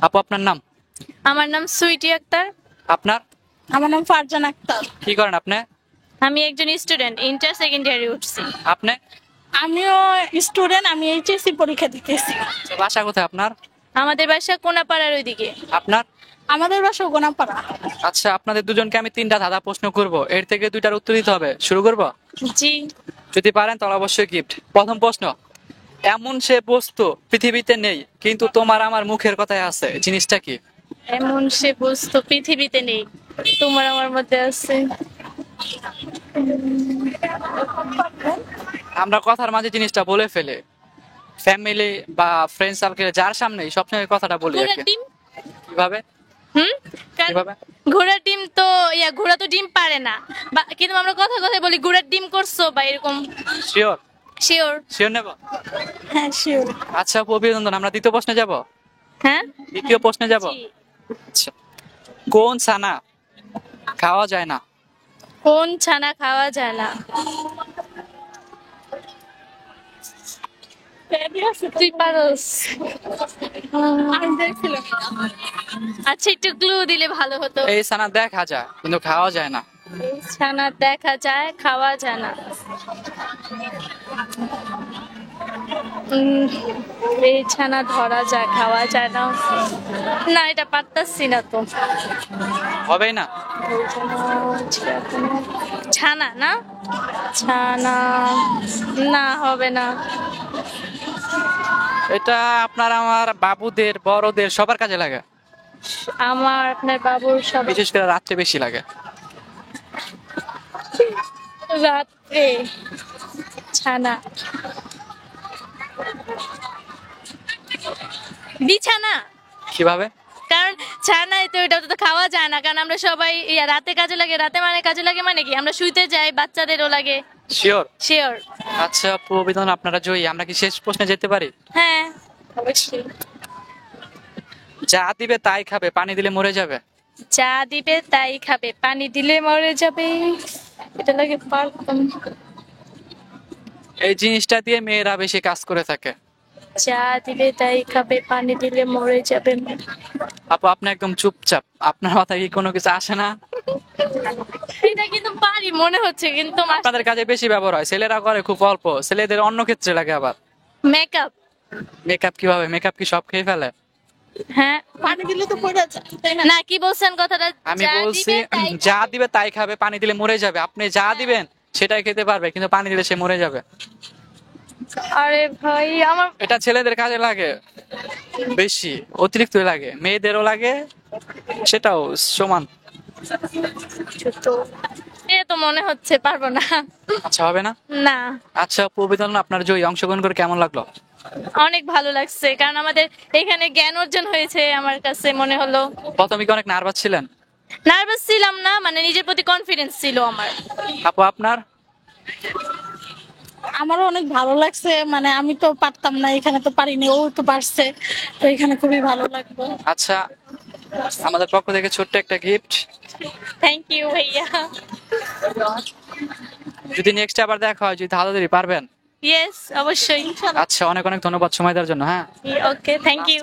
আপু আপনার নাম? আমার নাম সুইটি আক্তার। আপনার? আমার নাম ফারজান আক্তার। কি করেন আপনি? আমি একজন স্টুডেন্ট, ইন্টার সেকেন্ড ইয়ারে উঠছি। আপনি? আমিও স্টুডেন্ট, আমি এইচএসসি পরীক্ষা দিতেছি। বাসা কোথায় আপনার? আমাদের বাসা কোনাপাড়ার ওইদিকে। আপনার? আমাদের বাসা গোনাপাড়া। আচ্ছা, আপনাদের দুজনকে আমি 3টা ধাঁধা প্রশ্ন করব, এর থেকে 2টার উত্তর দিতে হবে। শুরু করব? জি। যদি পারেন তাহলে অবশ্যই গিফট। প্রথম প্রশ্ন, এমন সে বস্তু পৃথিবীতে নেই কিন্তু তোমার আমার মুখের কথায় আছে, জিনিসটা কি? এমন সে বস্তু পৃথিবীতে নেই, তোমার আমার মধ্যে আছে। আমরা কথার মাঝে জিনিসটা বলে ফেলে, ফ্যামিলি বা ফ্রেন্ড সার্কেল যার সামনেই সবসময় কথাটা বলি আর ঘোড়ার কি। ডিম। কিভাবে? হুম। কিভাবে? ঘোড়ার ডিম তো ঘোড়া তো ডিম পারে না, কিন্তু আমরা কথা কথা বলি ঘোড়ার ডিম করছো বা এরকম। শিওর? শিওর। শিওর নেব? হ্যাঁ, শিওর। আচ্ছা আপু, অভিনন্দন। আমরা দ্বিতীয় প্রশ্নে যাব। হ্যাঁ। দ্বিতীয় প্রশ্নে যাব। জি। আচ্ছা, কোন ছানা খাওয়া যায় না? কোন ছানা খাওয়া যায় না? তুই পারস। আমি দেখছিলাম। আচ্ছা, একটু ক্লু দিলে ভালো হতো। এই ছানা দেখা যায় কিন্তু খাওয়া যায় না। এই ছানা দেখা যায়, খাওয়া যায় না। উম, এই ছানা ধরা যায়, খাওয়া যায় না। না, এটা পারতাছি না তো। হবেই না? ছানা না, ছানা না, হবে না। এটা আপনার আমার বাবুদের বড়দের সবার কাজে লাগে, আমার আপনার বাবুর সব বিশেষ করে রাত্রে বেশি লাগে। রাত্রে ছানা, বিছানা। কিভাবে? কারণ ছানাই তো, এটা তো খাওয়া যায় না, কারণ আমরা সবাই রাতে কাজে লাগে। রাতে মানে কাজে লাগে মানে কি, আমরা শুইতে যাই, বাচ্চাদেরও লাগে। শিওর? শিওর। আচ্ছা আপু, অভিনন্দন, আপনারা জয়ী। আমরা কি শেষ প্রশ্নে যেতে পারি? হ্যাঁ, অবশ্যই। যা দিবে তাই খাবে, পানি দিলে মরে যাবে। যা দিবে তাই খাবে, পানি দিলে মরে যাবে। এটা লাগে পারতাম। এই জিনিসটা দিয়ে মেয়েরা বেশি কাজ করে থাকে। যা দিবে তাই খাবে, পানি দিলে মরে যাবে। আপু আপনি একদম চুপচাপ, আপনার মাথায় কি কোনো কিছু আসে না? এটা কিন্তু পারি মনে হচ্ছে, কিন্তু আপনাদের কাজে বেশি ব্যবহার হয়, ছেলেরা করে খুব অল্প, ছেলেদের অন্য ক্ষেত্রে লাগে আবার। মেকআপ। মেকআপ কিভাবে? মেকআপ কি সব খেয়ে ফেলে? হ্যাঁ। পানি দিলে তো পড়ে যায়, তাই না? না, কি বলছেন কথাটা? আমি যা বলছি দিবে তাই যা খাবে। দিবে তাই খাবে, পানি দিলে মরে যাবে। আপনি যা দিবেন সেটাই খেতে পারবে, কিন্তু পানি দিলে সে মরে যাবে। আরে ভাই, আমার এটা ছেলেদের কাজে লাগে বেশি, অতিরিক্ত লাগে, মেয়েদেরও লাগে, সেটাও সমান। ছোট, এ তো মনে হচ্ছে পারবো না। আচ্ছা, হবে না? না। আচ্ছা আপু, অভিনন্দন, আপনার জয়ী। অংশগ্রহণ করে কেমন লাগলো? অনেক ভালো লাগছে, কারণ আমাদের এখানে জ্ঞান অর্জন হয়েছে, আমার কাছে মনে হলো। প্রথমে কি অনেক নার্ভাস ছিলেন? নার্ভাস ছিলাম না, মানে নিজের প্রতি কনফিডেন্স ছিল আমার। আপু আপনার? আমারও অনেক ভালো লাগছে, মানে আমি তো পারতাম না, এখানে তো পারিনি, ও তো পারছে, তো এখানে খুবই ভালো লাগলো। আচ্ছা, আমাদের পক্ষ থেকে ছোট্ট একটা গিফট। থ্যাংক ইউ ভাইয়া। যদি নেক্সট আবার দেখা হয়, যদি ধাঁধাধরি পারবেন। ইয়েস, অবশ্যই। আচ্ছা, অনেক অনেক ধন্যবাদ সময় দেওয়ার জন্য। হ্যাঁ, ওকে, থ্যাংক ইউ।